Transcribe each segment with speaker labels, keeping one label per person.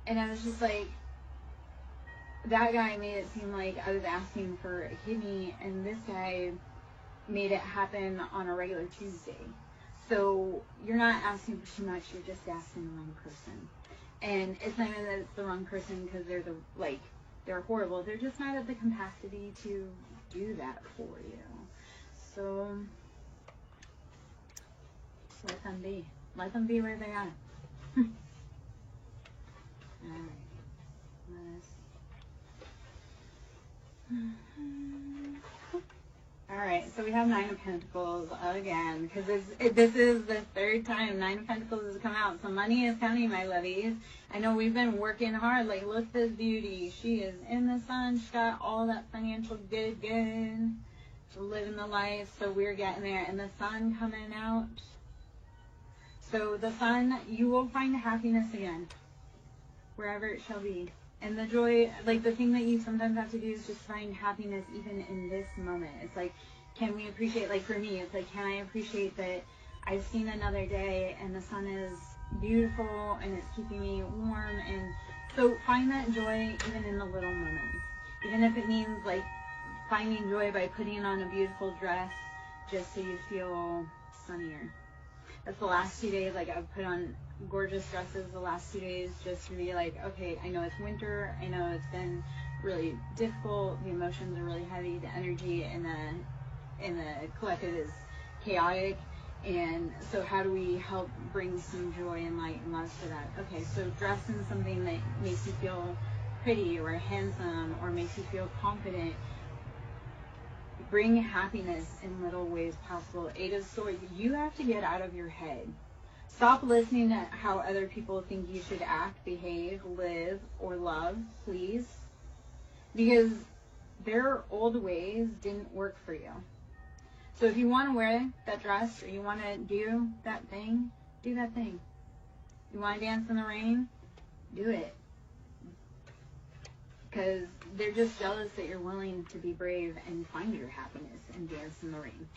Speaker 1: And I was just like, that guy made it seem like I was asking for a kidney, and this guy made it happen on a regular Tuesday. So you're not asking for too much, you're just asking the wrong person. And it's not even that it's the wrong person because they're horrible. They're just not at the capacity to do that for you. So let them be. Let them be where they are. Alright. Alright, so we have Nine of Pentacles again, because this is the third time Nine of Pentacles has come out. So money is coming, my lovies. I know we've been working hard. Like, look at this beauty. She is in the sun. She's got all that financial good. She's living the life. So we're getting there. And the sun coming out. So the sun, you will find happiness again, wherever it shall be. And the joy, like the thing that you sometimes have to do is just find happiness even in this moment. It's like, can we appreciate, like for me, it's like, can I appreciate that I've seen another day and the sun is beautiful and it's keeping me warm. And so find that joy even in the little moments. Even if it means like finding joy by putting on a beautiful dress just so you feel sunnier. That's the last 2 days, like I've put on gorgeous dresses the last 2 days just to be like, okay, I know it's winter, I know it's been really difficult, the emotions are really heavy, the energy in the collective is chaotic, and so how do we help bring some joy and light and love to that? Okay, so dress in something that makes you feel pretty or handsome or makes you feel confident. Bring happiness in little ways possible. Eight of Swords, you have to get out of your head. Stop listening to how other people think you should act, behave, live, or love, please. Because their old ways didn't work for you. So if you want to wear that dress or you want to do that thing, do that thing. You want to dance in the rain? Do it. Because they're just jealous that you're willing to be brave and find your happiness and dance in the rain.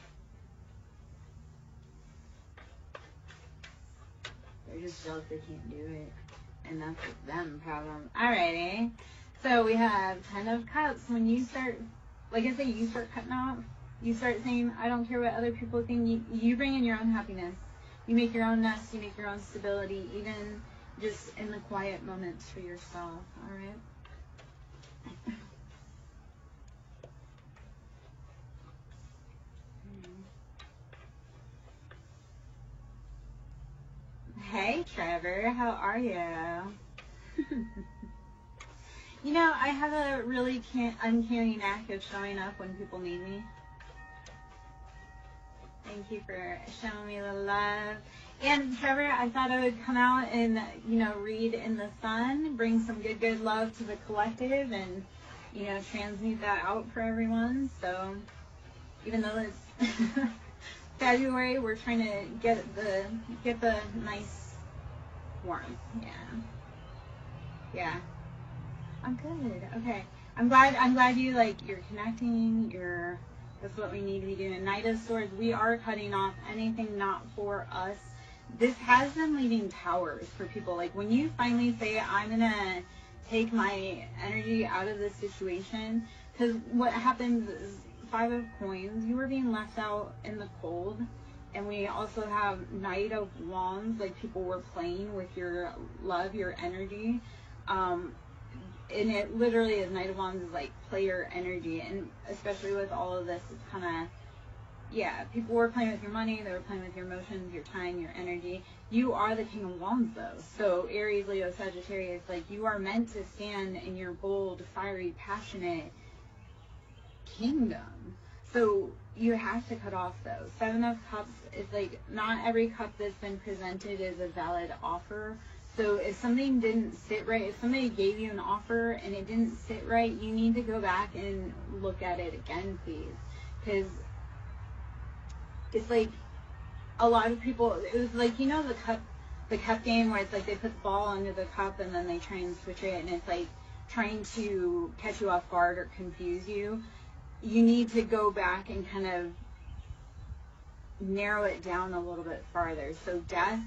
Speaker 1: They're just jealous they can't do it. And that's them problem. Alrighty. So we have Ten of Cups. When you start, like I say, you start cutting off. You start saying, I don't care what other people think. You bring in your own happiness. You make your own nest. You make your own stability. Even just in the quiet moments for yourself. Alright? Hey Trevor, how are you? You know, I have a really uncanny knack of showing up when people need me. Thank you for showing me the love. And Trevor, I thought I would come out and, read in the sun, bring some good love to the collective and, transmute that out for everyone. So even though it's February, we're trying to get the nice warmth. Yeah. I'm good. Okay. I'm glad you're connecting. That's what we need to be doing. Knight of Swords, we are cutting off anything not for us. This has been leaving towers for people. Like when you finally say, I'm gonna take my energy out of this situation, because what happens is Five of Coins, you were being left out in the cold. And we also have Knight of Wands, like people were playing with your love, your energy. And it literally is, Knight of Wands is like player energy. And especially with all of this, it's kind of, people were playing with your money, they were playing with your emotions, your time, your energy. You are the King of Wands though. So Aries, Leo, Sagittarius, like you are meant to stand in your bold, fiery, passionate kingdom. So you have to cut off those. Seven of Cups is like, not every cup that's been presented is a valid offer. So if something didn't sit right, if somebody gave you an offer and it didn't sit right, you need to go back and look at it again, please. Because it's like a lot of people, it was like, the cup game where it's like they put the ball under the cup and then they try and switch it and it's like trying to catch you off guard or confuse you. You need to go back and kind of narrow it down a little bit farther. So death,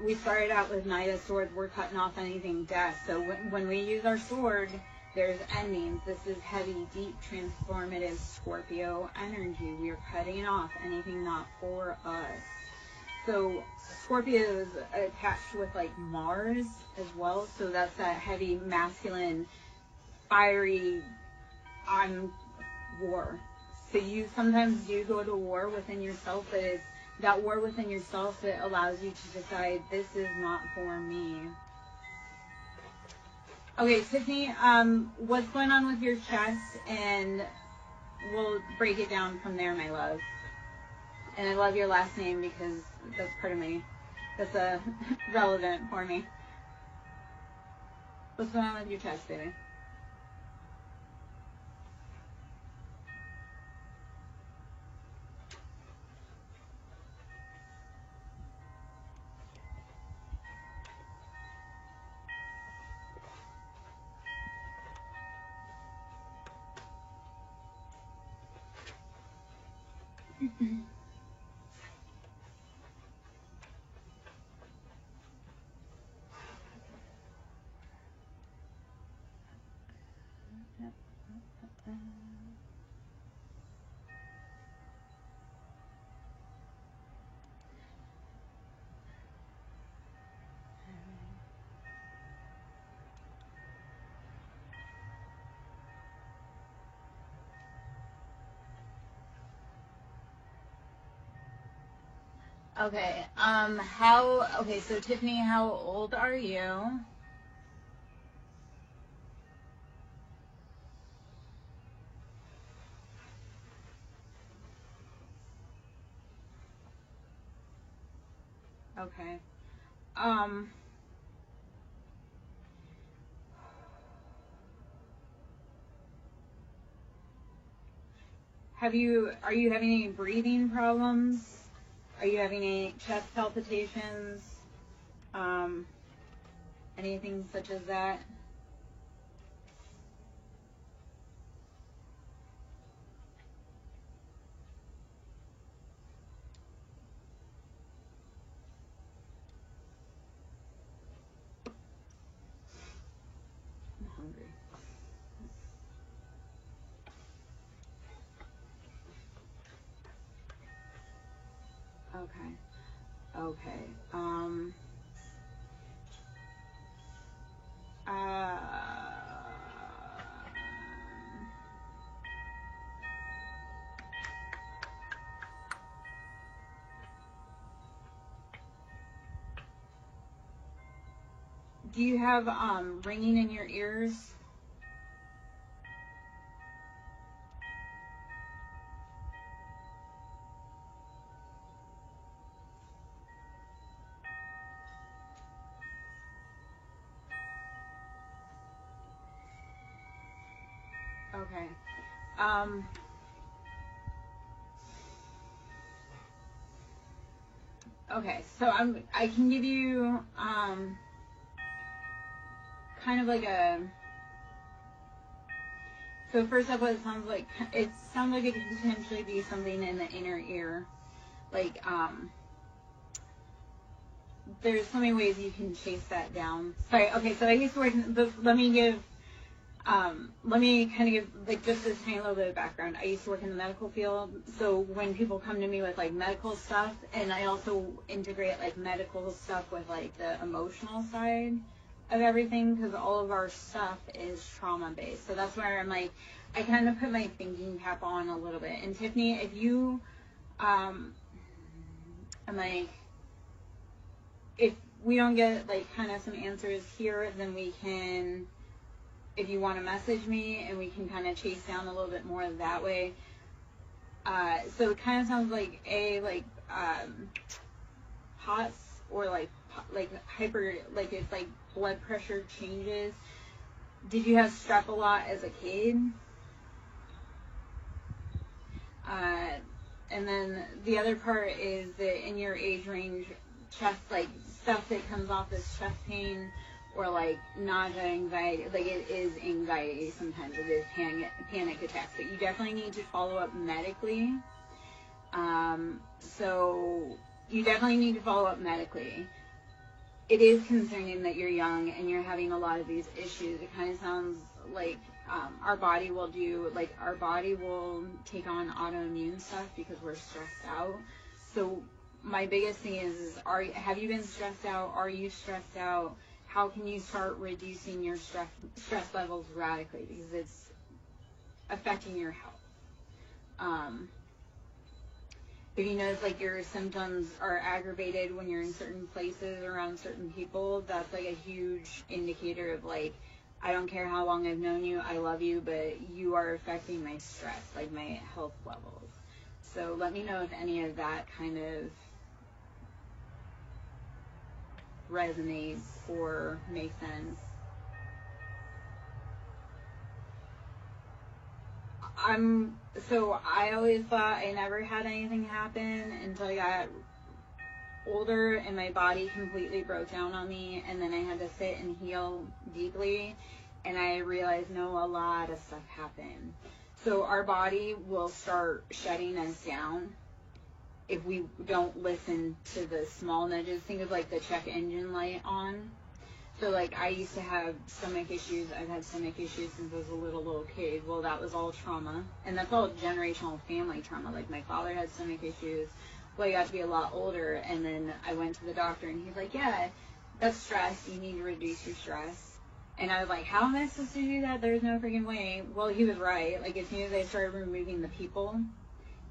Speaker 1: we started out with Knight of Swords. We're cutting off anything death. So when we use our sword, there's endings. This is heavy, deep, transformative Scorpio energy. We are cutting off anything not for us. So Scorpio is attached with like Mars as well. So that's that heavy, masculine, fiery, on war. So you sometimes do go to war within yourself, but it's that war within yourself that allows you to decide, this is not for me. Okay, Tiffany, what's going on with your chest? And we'll break it down from there, my love. And I love your last name because that's part of me. That's relevant for me. What's going on with your chest, baby? Okay, okay, so Tiffany, how old are you? Okay. Are you having any breathing problems? Are you having any chest palpitations? Anything such as that? I'm hungry. Okay. Okay. Do you have ringing in your ears? Okay. Okay, so I can give you kind of like a, so first up, what it sounds like it could potentially be something in the inner ear. Like there's so many ways you can chase that down. Sorry, okay, so I used to work let me kind of give like just this tiny little bit of background. I used to work in the medical field, so when people come to me with like medical stuff, and I also integrate like medical stuff with like the emotional side of everything, because all of our stuff is trauma based. So that's where I'm like, I kind of put my thinking cap on a little bit. And Tiffany, if you, I'm like, if we don't get like kind of some answers here, then we can, if you want to message me, and we can kind of chase down a little bit more that way. So it kind of sounds like POTS, or like hyper, like if like blood pressure changes. Did you have strep a lot as a kid? And then the other part is that in your age range, chest, like stuff that comes off as chest pain, or like nausea, anxiety, like it is anxiety sometimes, it is panic attacks, but you definitely need to follow up medically. So you definitely need to follow up medically. it is concerning that you're young and you're having a lot of these issues. It kind of sounds like our body will take on autoimmune stuff because we're stressed out. So my biggest thing is have you been stressed out? Are you stressed out? How can you start reducing your stress levels radically, because it's affecting your health. If you notice like your symptoms are aggravated when you're in certain places around certain people, that's like a huge indicator of like, I don't care how long I've known you, I love you, but you are affecting my stress, like my health levels. So let me know if any of that kind of resonates or makes sense. I always thought I never had anything happen until I got older and my body completely broke down on me, and then I had to sit and heal deeply, and I realized, no, a lot of stuff happened. So our body will start shutting us down if we don't listen to the small nudges. Think of like the check engine light on. So like I used to have stomach issues. I've had stomach issues since I was a little kid. Well, that was all trauma, and that's all generational family trauma. Like my father had stomach issues. Well, I got to be a lot older, and then I went to the doctor, and he's like, yeah, that's stress. You need to reduce your stress. And I was like, how am I supposed to do that? There's no freaking way. Well, he was right. Like as soon as I started removing the people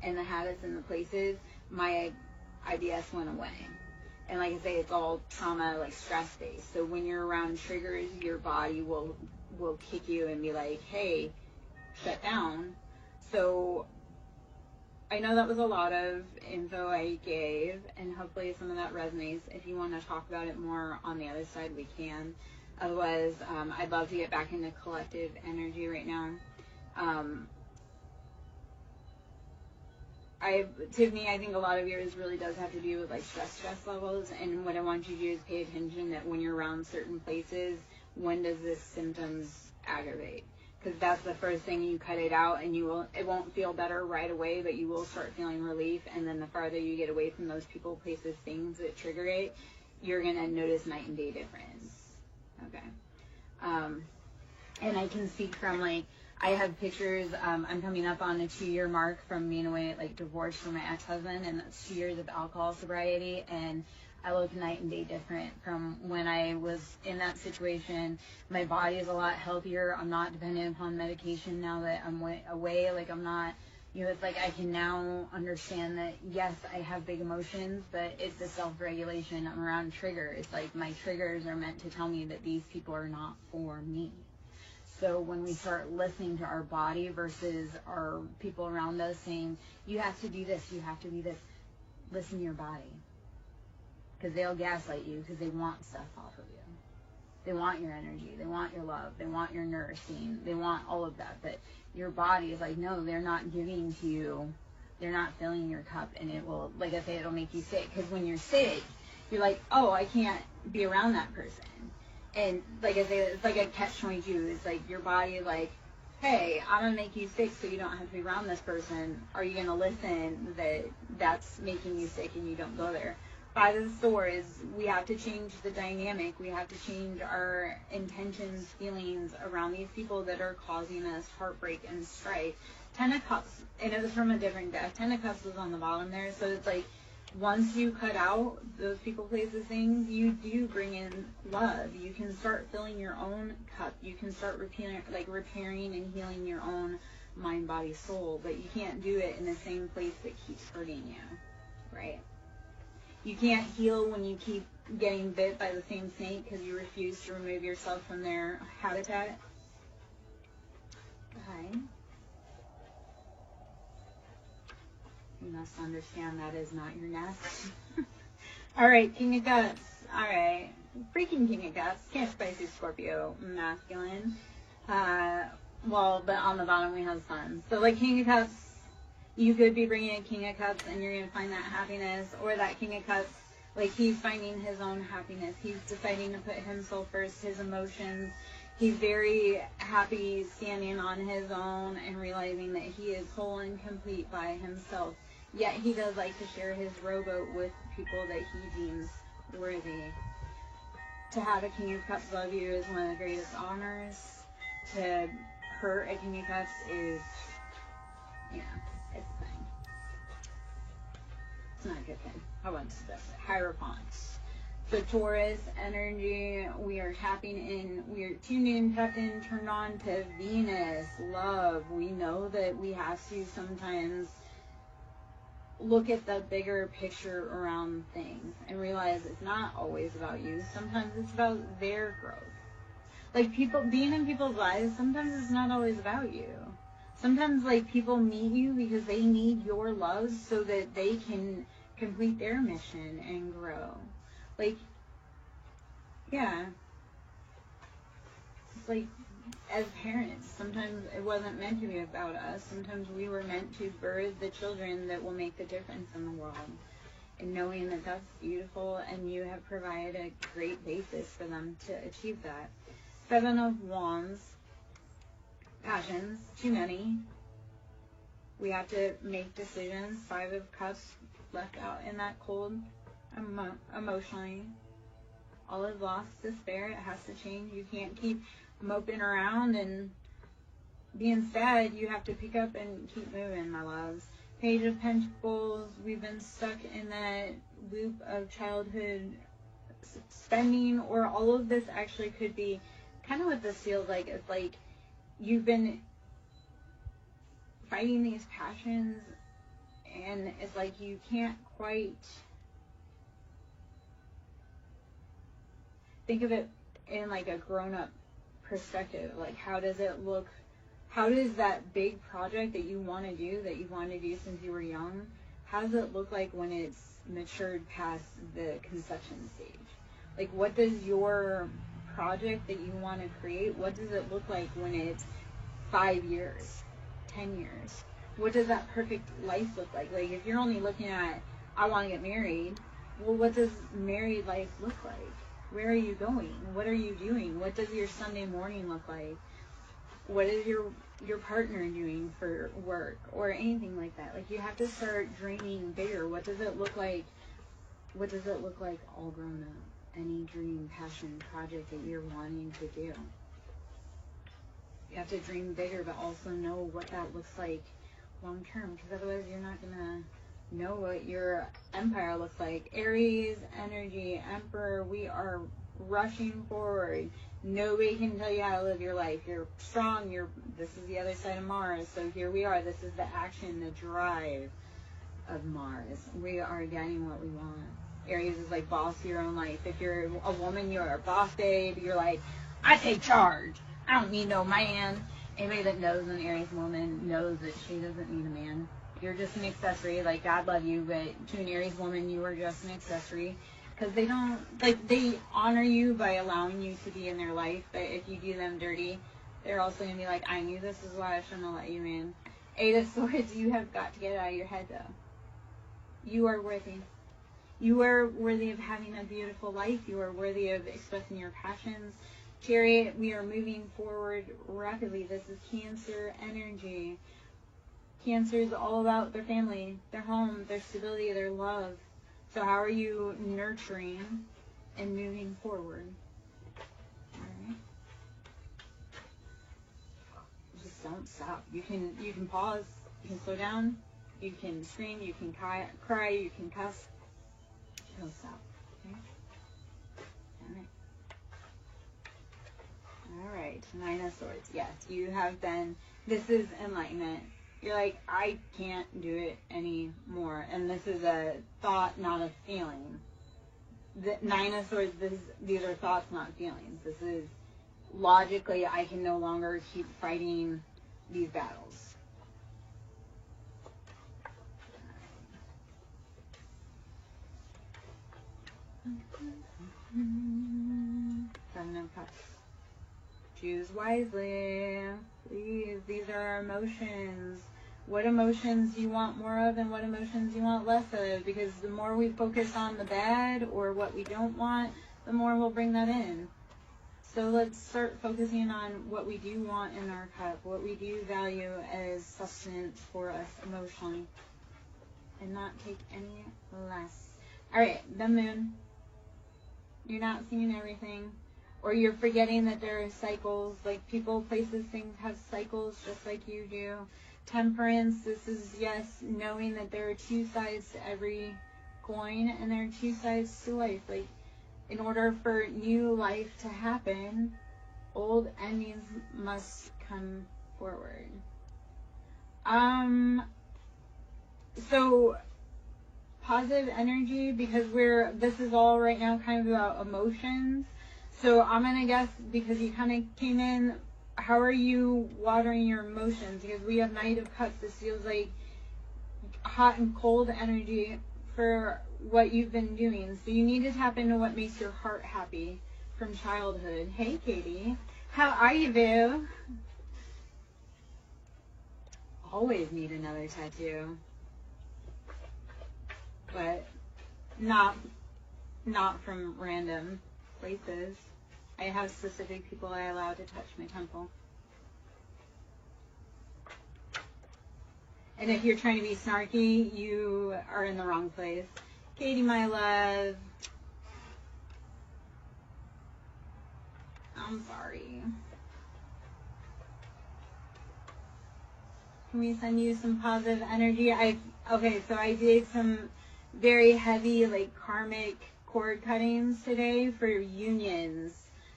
Speaker 1: and the habits and the places, my IBS went away. And like I say, it's all trauma, like stress based. So when you're around triggers, your body will kick you and be like, hey, shut down. So I know that was a lot of info I gave, and hopefully some of that resonates. If you want to talk about it more on the other side, we can. Otherwise, I'd love to get back into collective energy right now. To me, I think a lot of yours really does have to do with like stress levels, and what I want you to do is pay attention that when you're around certain places, when does this symptoms aggravate? Because that's the first thing. You cut it out, and it won't feel better right away, but you will start feeling relief. And then the farther you get away from those people, places, things that trigger it, you're gonna notice night and day difference. Okay. And I can speak from like, I have pictures. I'm coming up on a 2-year mark from being away, like divorced from my ex-husband, and that's 2 years of alcohol sobriety. And I look night and day different from when I was in that situation. My body is a lot healthier. I'm not dependent upon medication now that I'm away. Like I'm not, it's like I can now understand that, yes, I have big emotions, but it's the self-regulation. I'm around triggers. Like my triggers are meant to tell me that these people are not for me. So when we start listening to our body versus our people around us saying, you have to do this, you have to do this, listen to your body. Because they'll gaslight you because they want stuff off of you. They want your energy. They want your love. They want your nourishing. They want all of that. But your body is like, no, they're not giving to you. They're not filling your cup. And it will, like I say, it'll make you sick. Because when you're sick, you're like, oh, I can't be around that person. And like I say, it's like a catch-22. It's like your body is like, hey, I'm going to make you sick so you don't have to be around this person. Are you going to listen that that's making you sick and you don't go there? By the store is we have to change the dynamic. We have to change our intentions, feelings around these people that are causing us heartbreak and strife. 10 of Cups, and it was from a different deck. 10 of Cups was on the bottom there. So it's like once you cut out those people, places, things, you do bring in love. You can start filling your own cup. You can start repairing and healing your own mind, body, soul. But you can't do it in the same place that keeps hurting you, right? You can't heal when you keep getting bit by the same snake because you refuse to remove yourself from their habitat. Okay. You must understand that is not your nest. All right, King of Cups. All right. Freaking King of Cups. Can't spicy Scorpio, masculine. But on the bottom we have Sun. So like King of Cups, you could be bringing a King of Cups and you're going to find that happiness, or that King of Cups, like he's finding his own happiness. He's deciding to put himself first, his emotions. He's very happy standing on his own and realizing that he is whole and complete by himself. Yet he does like to share his rowboat with people that he deems worthy. To have a King of Cups love you is one of the greatest honors. To hurt a King of Cups is, yeah, it's a thing. It's not a good thing. How about this? Hierophant. So Taurus energy, we are tapping in, we are tuned in, tapped in, turned on to Venus, love. We know that we have to sometimes look at the bigger picture around things and realize it's not always about you. Sometimes it's about their growth. Like people, being in people's lives, sometimes it's not always about you. Sometimes like people meet you because they need your love so that they can complete their mission and grow. Like, yeah. It's like, as parents, sometimes it wasn't meant to be about us. Sometimes we were meant to birth the children that will make the difference in the world. And knowing that that's beautiful and you have provided a great basis for them to achieve that. 7 of Wands. Passions. Too many. We have to make decisions. 5 of Cups left out in that cold. Emotionally, all is lost, despair. It has to change. You can't keep moping around and being sad. You have to pick up and keep moving, my loves. Page of Pentacles. We've been stuck in that loop of childhood spending, or all of this actually could be kind of what this feels like. It's like you've been fighting these passions, and it's like you can't quite think of it in like a grown-up perspective. Like, how does it look? How does that big project that you want to do, since you were young, how does it look like when it's matured past the conception stage? Like, what does your project that you want to create, what does it look like when it's 5 years, 10 years? What does that perfect life look like? Like, if you're only looking at, I want to get married, well, what does married life look like? Where are you going? What are you doing? What does your Sunday morning look like? What is your partner doing for work or anything like that? Like, you have to start dreaming bigger. What does it look like? What does it look like all grown up? Any dream, passion, project that you're wanting to do. You have to dream bigger, but also know what that looks like long term, because otherwise you're not gonna know what your empire looks like. Aries energy, Emperor, we are rushing forward. Nobody can tell you how to live your life. You're strong. This is the other side of Mars. So here we are. This is the action, the drive of Mars. We are getting what we want. Aries is like boss your own life. If you're a woman, you're a boss babe. You're like, I take charge. I don't need no man. Anybody that knows an Aries woman knows that she doesn't need a man. You're just an accessory. Like, God love you, but to an Aries woman, you are just an accessory. Because they don't, like, they honor you by allowing you to be in their life, but if you do them dirty, they're also going to be like, I knew this is why I shouldn't have let you in. 8 of Swords, you have got to get it out of your head, though. You are worthy. You are worthy of having a beautiful life. You are worthy of expressing your passions. Chariot, we are moving forward rapidly. This is Cancer energy. Cancer is all about their family, their home, their stability, their love. So how are you nurturing and moving forward? All right. Just don't stop. You can pause. You can slow down. You can scream. You can cry. You can cuss. Don't stop. Okay. All right. 9 of Swords. Yes, you have been. This is enlightenment. You're like, I can't do it anymore. And this is a thought, not a feeling. The 9 of Swords, these are thoughts, not feelings. This is logically, I can no longer keep fighting these battles. Seven of Cups. Choose wisely. Please, these are our emotions. What emotions you want more of and what emotions you want less of. Because the more we focus on the bad or what we don't want, the more we'll bring that in. So let's start focusing on what we do want in our cup, what we do value as sustenance for us emotionally, and not take any less. All right, the moon. You're not seeing everything. Or you're forgetting that there are cycles. Like people, places, things have cycles just like you do. Temperance, this is, yes, knowing that there are two sides to every coin and there are two sides to life. Like, in order for new life to happen, old endings must come forward. So positive energy, because this is all right now kind of about emotions. So I'm going to guess, because you kind of came in, how are you watering your emotions? Because we have Knight of Cups. This feels like hot and cold energy for what you've been doing. So you need to tap into what makes your heart happy from childhood. Hey, Katie. How are you, boo? Always need another tattoo. But not from random places. I have specific people I allow to touch my temple. And if you're trying to be snarky, you are in the wrong place. Katie, my love. I'm sorry. Can we send you some positive energy? Okay, so I did some very heavy, like, karmic cord cuttings today for unions.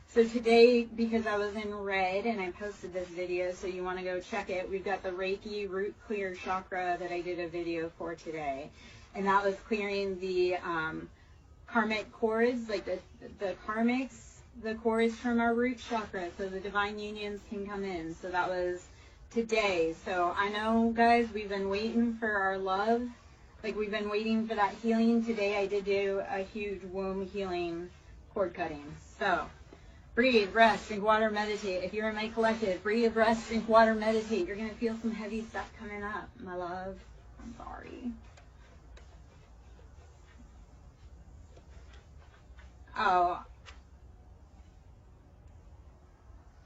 Speaker 1: So today, because I was in red and I posted this video, so you want to go check it, we've got the Reiki root clear chakra that I did a video for today. And that was clearing the karmic cords, like the karmics, the cords from our root chakra, so the divine unions can come in. So that was today. So I know, guys, we've been waiting for our love. Like, we've been waiting for that healing. Today I did do a huge womb healing cord cutting. So breathe, rest, drink water, meditate. If you're in my collective, breathe, rest, drink water, meditate. You're going to feel some heavy stuff coming up, my love. I'm sorry. Oh,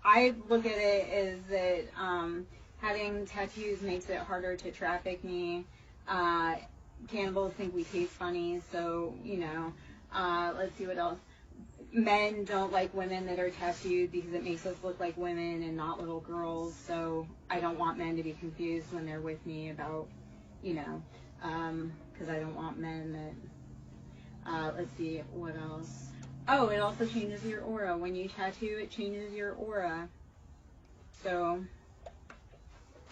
Speaker 1: I look at it as that having tattoos makes it harder to traffic me. Cannibals think we taste funny, so, you know, let's see what else. Men don't like women that are tattooed because it makes us look like women and not little girls, so I don't want men to be confused when they're with me about, you know, because I don't want men that, let's see, what else. Oh, it also changes your aura. When you tattoo, it changes your aura. So,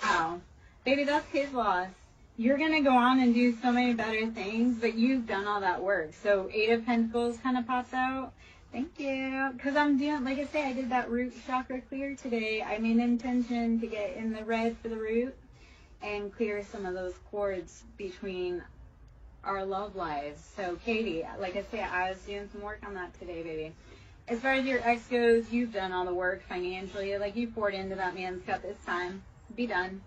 Speaker 1: wow. Baby, that's his loss. You're going to go on and do so many better things, but you've done all that work. So, Eight of Pentacles kind of pops out. Thank you. Because I'm doing, like I say, I did that root chakra clear today. I made an intention to get in the red for the root and clear some of those cords between our love lives. So, Katie, like I say, I was doing some work on that today, baby. As far as your ex goes, you've done all the work financially. Like, you poured into that man's cup this time. Be done.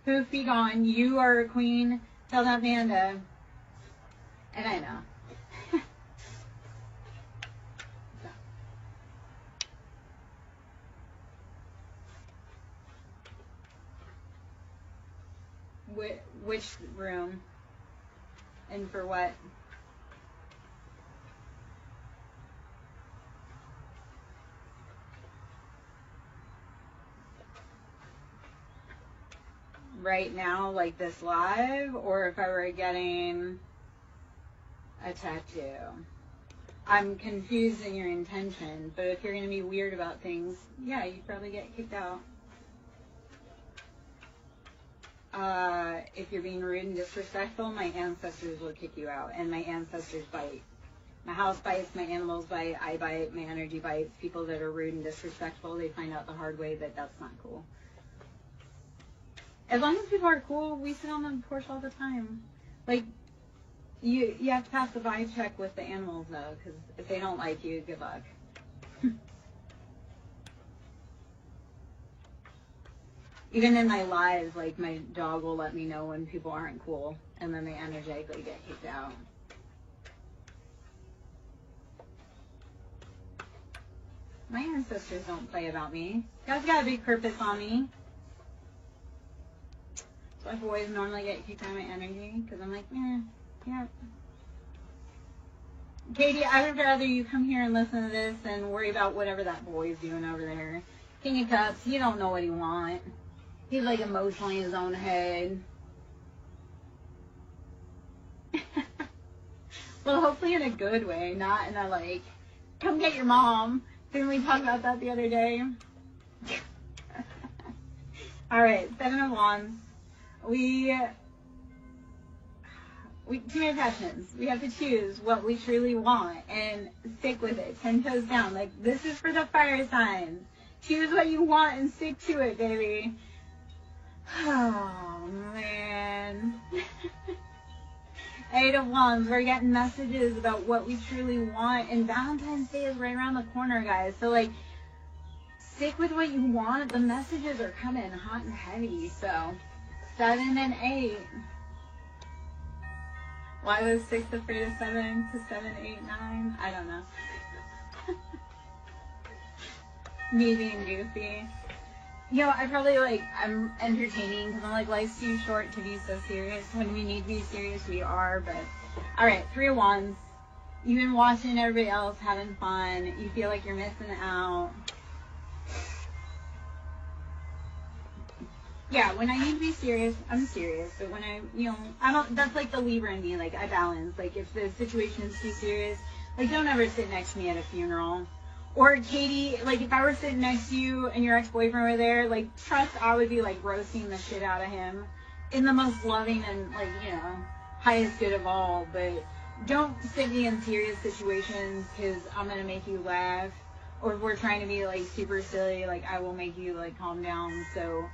Speaker 1: Poof, be gone. You are a queen. Tell that man to... And I know. Which room? And for what? Right now, like this live, or if I were getting a tattoo? I'm confused in your intention, but if you're going to be weird about things, yeah, you'd probably get kicked out. If you're being rude and disrespectful, my ancestors will kick you out, and my ancestors bite. My house bites, my animals bite, I bite, my energy bites. People that are rude and disrespectful, they find out the hard way that that's not cool. As long as people are cool, we sit on the porch all the time. Like, you have to pass the vibe check with the animals, though, because if they don't like you, good luck. Even in my lives, like, my dog will let me know when people aren't cool, and then they energetically get kicked out. My ancestors don't play about me. God's got a big purpose on me. So I always normally get kicked out of my energy, because I'm like, yeah. Katie, I would rather you come here and listen to this and worry about whatever that boy is doing over there. King of Cups, you don't know what he wants. He's like emotionally in his own head. Well, hopefully in a good way, not in a like, come get your mom. Didn't we talk about that the other day? Alright, Seven of Wands. Too many passions. We have to choose what we truly want and stick with it. 10 toes down. Like, this is for the fire signs. Choose what you want and stick to it, baby. Oh, man. 8 of Wands. We're getting messages about what we truly want. And Valentine's Day is right around the corner, guys. So, like, stick with what you want. The messages are coming hot and heavy. So, 7 and 8. Why was 6 afraid of 7 to 7, 8, 9? I don't know. Me being goofy. You know, I'm entertaining because I'm like, life's too short to be so serious. When we need to be serious, we are. But, alright, 3 of Wands. You've been watching everybody else having fun. You feel like you're missing out. Yeah, when I need to be serious, I'm serious. But when that's like the Libra in me. Like, I balance. Like, if the situation is too serious, like, don't ever sit next to me at a funeral. Or, Katie, like, if I were sitting next to you and your ex-boyfriend were there, like, trust I would be, like, roasting the shit out of him in the most loving and, like, highest good of all. But don't sit me in serious situations because I'm going to make you laugh. Or if we're trying to be, like, super silly, like, I will make you, like, calm down. So,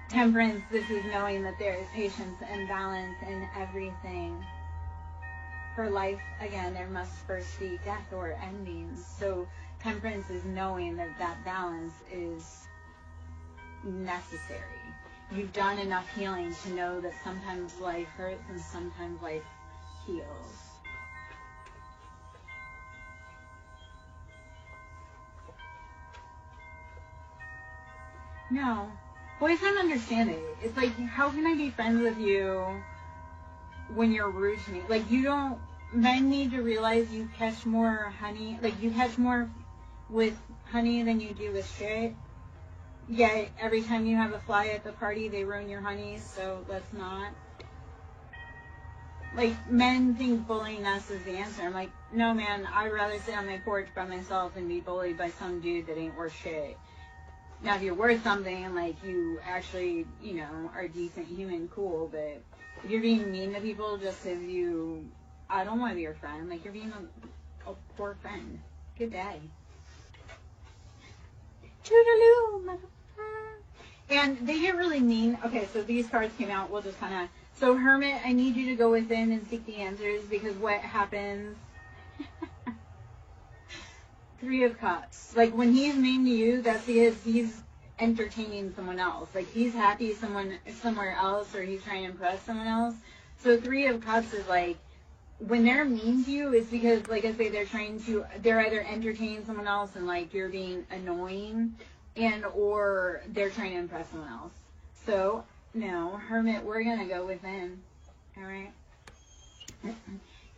Speaker 1: Temperance, this is knowing that there is patience and balance in everything. For life, again, there must first be death or endings. So, Temperance is knowing that that balance is necessary. You've done enough healing to know that sometimes life hurts and sometimes life heals. No. Boys don't understand it. It's like, how can I be friends with you when you're rude to me? Like, men need to realize you catch more honey, like, you catch more with honey than you do with shit. Yet, every time you have a fly at the party, they ruin your honey, so let's not. Like, men think bullying us is the answer. I'm like, no, man, I'd rather sit on my porch by myself and be bullied by some dude that ain't worth shit. Now, if you're worth something, like, you actually, are a decent human, cool, but if you're being mean to people just because I don't want to be your friend, like, you're being a poor friend. Good day. Toodaloo, motherfucker. And they get really mean. Okay, so these cards came out, we'll just kind of, so Hermit, I need you to go within and seek the answers, because what happens... 3 of Cups. Like, when he's mean to you, that's because he's entertaining someone else. Like, he's happy somewhere else, or he's trying to impress someone else. So 3 of Cups is like, when they're mean to you, it's because, like I say, they're either entertaining someone else and, like, you're being annoying, or they're trying to impress someone else. So, no, Hermit, we're gonna go within. Alright?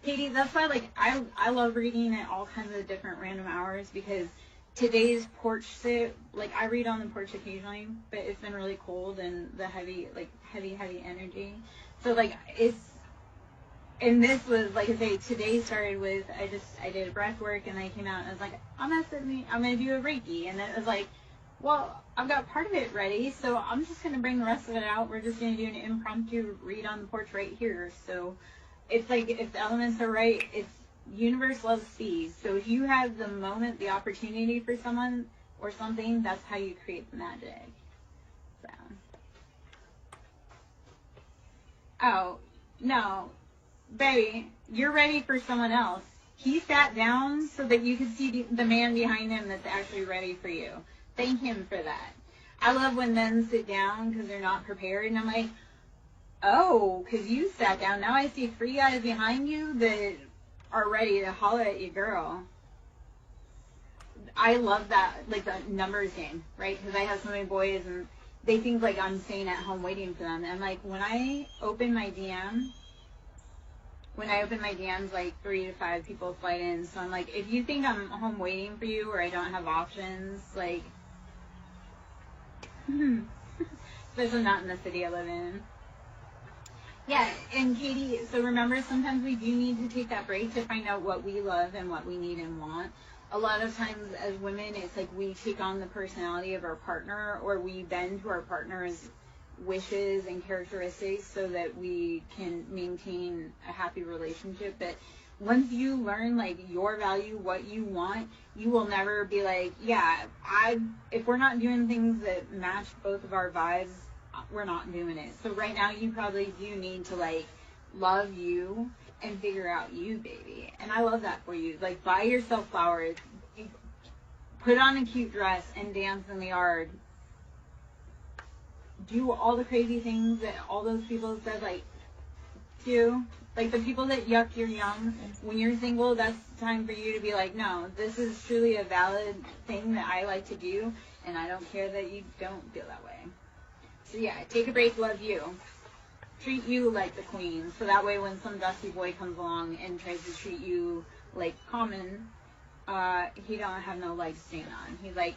Speaker 1: Katie, that's why, like, I love reading at all kinds of different random hours, because today's porch sit, like, I read on the porch occasionally, but it's been really cold and the heavy energy. So, like, and this was, like I say, today started with, I did a breath work, and I came out and I was like, I'm going to do a Reiki. And it was like, well, I've got part of it ready, so I'm just going to bring the rest of it out. We're just going to do an impromptu read on the porch right here. So, it's like, if the elements are right, universe loves speed. So if you have the moment, the opportunity for someone or something, that's how you create the magic. So. Oh, no. Baby, you're ready for someone else. He sat down so that you could see the man behind him that's actually ready for you. Thank him for that. I love when men sit down because they're not prepared, and I'm like, oh, because you sat down. Now I see 3 guys behind you that are ready to holler at you, girl. I love that, like, the numbers game, right? Because I have so many boys, and they think, like, I'm staying at home waiting for them. And, like, when I open my DM, when I open my DMs, like 3 to 5 people flight in. So I'm like, if you think I'm home waiting for you or I don't have options, like, especially not in the city I live in. Yeah, and Katie, so remember, sometimes we do need to take that break to find out what we love and what we need and want. A lot of times as women, it's like we take on the personality of our partner, or we bend to our partner's wishes and characteristics so that we can maintain a happy relationship. But once you learn like your value, what you want, you will never be like, yeah, if we're not doing things that match both of our vibes, we're not doing it. So right now you probably do need to like love you and figure out you, baby. And I love that for you. Like, buy yourself flowers, put on a cute dress and dance in the yard. Do all the crazy things that all those people said, like, do. Like, the people that yuck your yum, when you're single, that's time for you to be like, no, this is truly a valid thing that I like to do, and I don't care that you don't feel that way. So yeah, take a break, love you. Treat you like the queen, so that way when some dusty boy comes along and tries to treat you like common, he don't have no leg to stand on. He's like,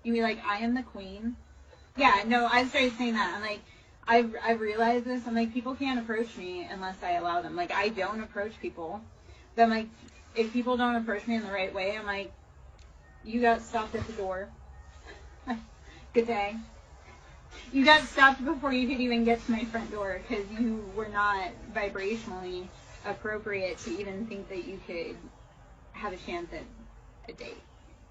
Speaker 1: You be like, I am the queen? Yeah, no, I started saying that. I'm like, I've realized this. I'm like, people can't approach me unless I allow them. Like, I don't approach people. But I'm like, if people don't approach me in the right way, I'm like, you got stopped at the door. Good day. You got stopped before you could even get to my front door because you were not vibrationally appropriate to even think that you could have a chance at a date.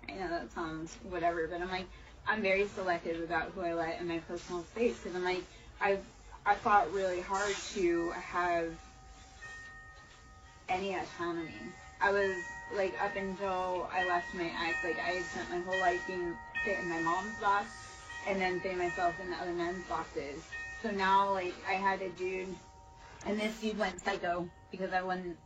Speaker 1: I know that sounds whatever, but I'm like, I'm very selective about who I let in my personal space because I'm like, I fought really hard to have any autonomy. I was like, up until I left my ex, like I had spent my whole life being fit in my mom's box and then fit myself in the other men's boxes. So now, like, I had a dude, and this dude went psycho because I wasn't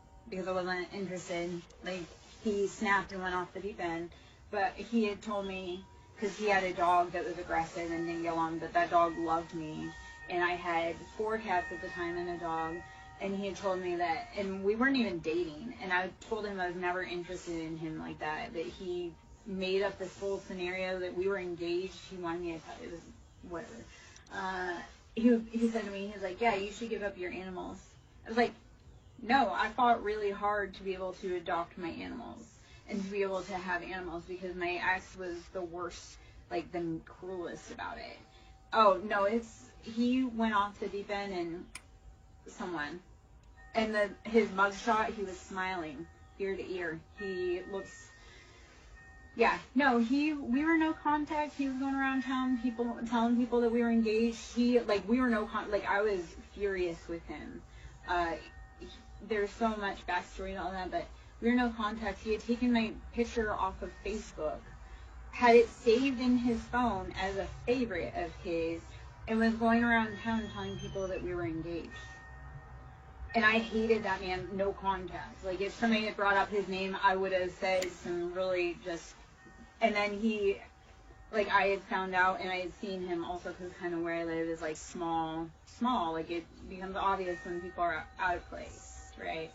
Speaker 1: interested. Like, he snapped and went off the deep end. But he had told me, because he had a dog that was aggressive and didn't get along, but that dog loved me. And I had 4 cats at the time and a dog. And he had told me that, and we weren't even dating. And I told him I was never interested in him like that. That he made up this whole scenario that we were engaged. He wanted me to tell it was whatever. He said to me, he's like, yeah, you should give up your animals. I was like, no, I fought really hard to be able to adopt my animals. And to be able to have animals because my ex was the worst, like the cruelest about it. Oh, no, he went off the deep end and someone. And his mugshot, he was smiling ear to ear. He looks, yeah, no, we were no contact. He was going around telling people that we were engaged. We were no contact. I was furious with him. There's so much backstory and all that, but we were no contact. He had taken my picture off of Facebook, had it saved in his phone as a favorite of his, and was going around town telling people that we were engaged. And I hated that man, no contact. Like, if somebody had brought up his name, I would have said some really just... And then I had found out, and I had seen him also, because kind of where I live is, like, small. Like, it becomes obvious when people are out of place, right?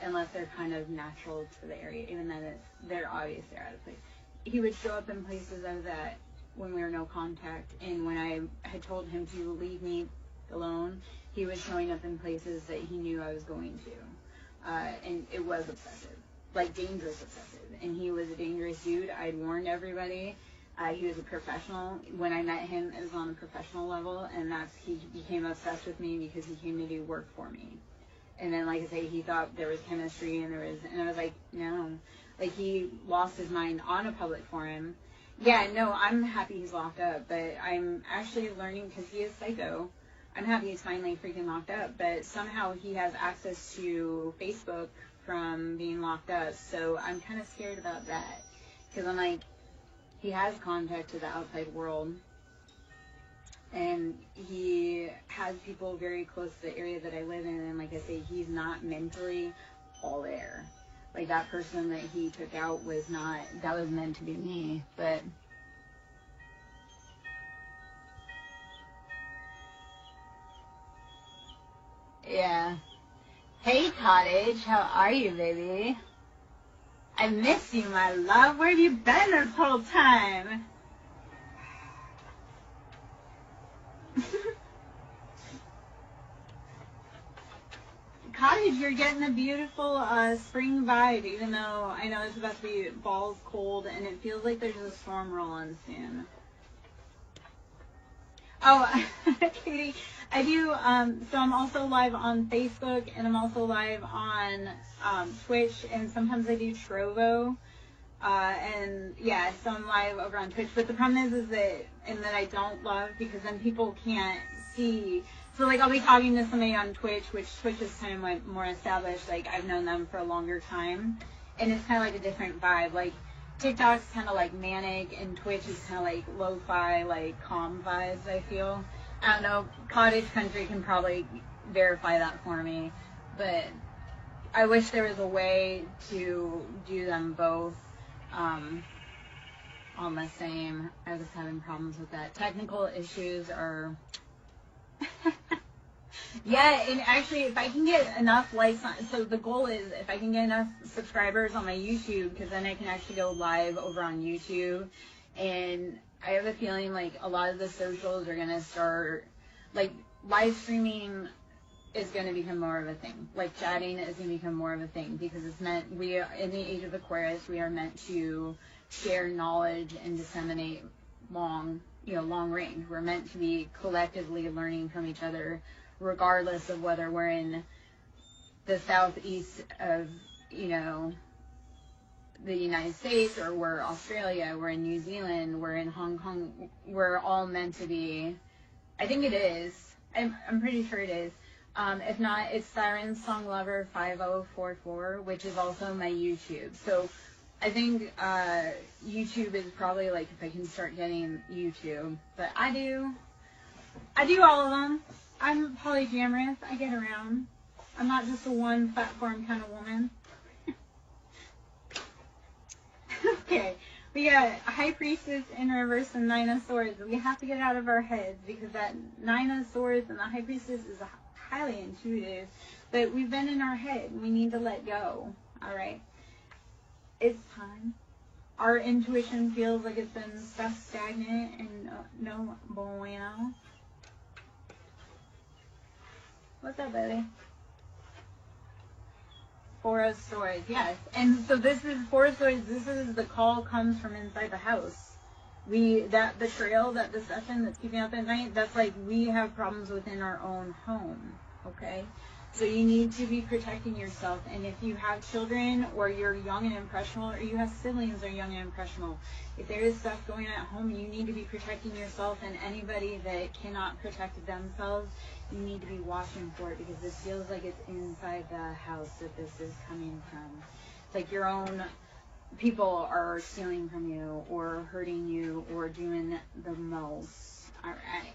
Speaker 1: Unless they're kind of natural to the area. Even then, they're obvious they're out of place. He would show up in places I was at when we were no contact, and when I had told him to leave me alone, he was showing up in places that he knew I was going to. And it was obsessive. Like, dangerous obsessive. And he was a dangerous dude. I'd warned everybody. He was a professional. When I met him, it was on a professional level, and he became obsessed with me because he came to do work for me. And then, like I say, he thought there was chemistry, and I was like, no. Like, he lost his mind on a public forum. Yeah, no, I'm happy he's locked up, but I'm actually learning, because he is psycho, I'm happy he's finally freaking locked up, but somehow he has access to Facebook from being locked up, so I'm kind of scared about that, because I'm like, he has contact to the outside world. And he has people very close to the area that I live in, and like I say, he's not mentally all there. Like, that person that he took out was meant to be me, but... Hey, Cottage, how are you, baby? I miss you, my love. Where have you been this whole time? Cottage, you're getting a beautiful spring vibe, even though I know it's about to be balls cold and it feels like there's a storm rolling soon. Oh, Katie, I do, so I'm also live on Facebook and I'm also live on Twitch, and sometimes I do Trovo. And yeah, so I'm live over on Twitch, but the problem is that, and that I don't love, because then people can't see. So like I'll be talking to somebody on Twitch, which Twitch is kind of like more established, like I've known them for a longer time, and it's kind of like a different vibe. Like TikTok's kind of like manic, and Twitch is kind of like lo-fi, like calm vibes, I feel. I don't know, Cottage Country can probably verify that for me, but I wish there was a way to do them both on the same. I was having problems with that. Technical issues are yeah, and actually if I can get enough likes on, so the goal is if I can get enough subscribers on my YouTube, because then I can actually go live over on YouTube, and I have a feeling like a lot of the socials are going to start, like live streaming is going to become more of a thing. Like chatting is going to become more of a thing, because it's meant, we are in the age of Aquarius, we are meant to share knowledge and disseminate long range. We're meant to be collectively learning from each other, regardless of whether we're in the southeast of, the United States, or we're Australia, we're in New Zealand, we're in Hong Kong. We're all meant to be, I think it is, I'm pretty sure it is. If not, it's SirenSong Lover 5044, which is also my YouTube. So I think YouTube is probably like if I can start getting YouTube. But I do all of them. I'm polyamorous. I get around. I'm not just a one platform kind of woman. Okay, we got High Priestess in reverse and Nine of Swords. We have to get out of our heads, because that Nine of Swords and the High Priestess is highly intuitive, but we've been in our head and we need to let go. All right, it's time. Our intuition feels like it's been stuck stagnant and no bueno. What's up, baby? Four of Swords, yes. And so this is Four of Swords. This is the call comes from inside the house. That betrayal, that deception that's keeping up at night, that's like we have problems within our own home. Okay? So you need to be protecting yourself. And if you have children, or you're young and impressionable, or you have siblings that are young and impressionable, if there is stuff going on at home, you need to be protecting yourself. And anybody that cannot protect themselves, you need to be watching for it, because this feels like it's inside the house that this is coming from. It's like your own people are stealing from you, or hurting you, or doing the most. All right.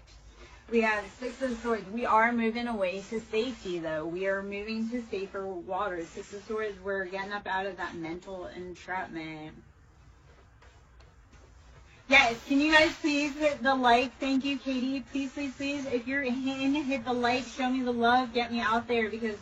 Speaker 1: We have Six of Swords. We are moving away to safety, though. We are moving to safer waters. Six of Swords, we're getting up out of that mental entrapment. Yes, can you guys please hit the like? Thank you, Katie. Please, please, please. If you're in, hit the like. Show me the love. Get me out there, because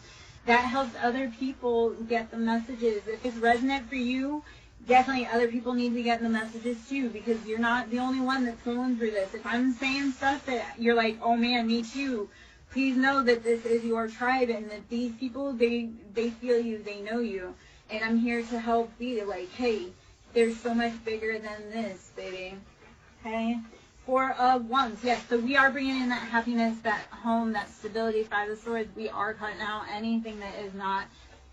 Speaker 1: that helps other people get the messages. If it's resonant for you, definitely other people need to get the messages too, because you're not the only one that's going through this. If I'm saying stuff that you're like, oh man, me too, please know that this is your tribe, and that these people, they feel you, they know you. And I'm here to help be like, hey, there's so much bigger than this, baby. Okay? Four of Wands. Yes, so we are bringing in that happiness, that home, that stability. Five of Swords. We are cutting out anything that is not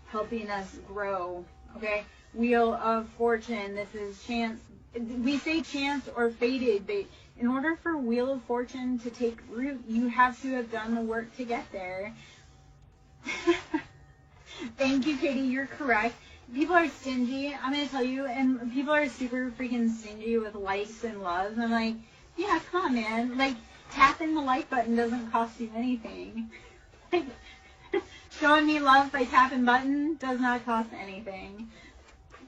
Speaker 1: helping us grow. Okay? Wheel of Fortune. This is chance. We say chance or fated, but in order for Wheel of Fortune to take root, you have to have done the work to get there. Thank you, Katie. You're correct. People are stingy, I'm going to tell you, and people are super freaking stingy with likes and loves. I'm like, yeah, come on, man. Like, tapping the like button doesn't cost you anything. Like, showing me love by tapping button does not cost anything.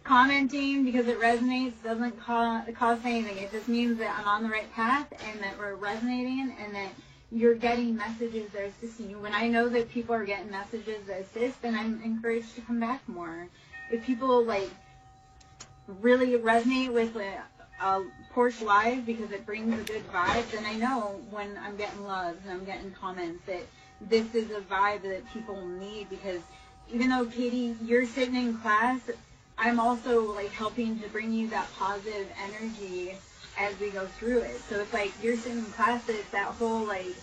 Speaker 1: Commenting because it resonates doesn't cost anything. It just means that I'm on the right path, and that we're resonating, and that you're getting messages that are assisting you. When I know that people are getting messages that assist, then I'm encouraged to come back more. If people like really resonate with a porch live because it brings a good vibe, then I know when I'm getting loves and I'm getting comments that this is a vibe that people need. Because even though, Katie, you're sitting in class, I'm also like helping to bring you that positive energy as we go through it. So it's like you're sitting in class, it's that whole like,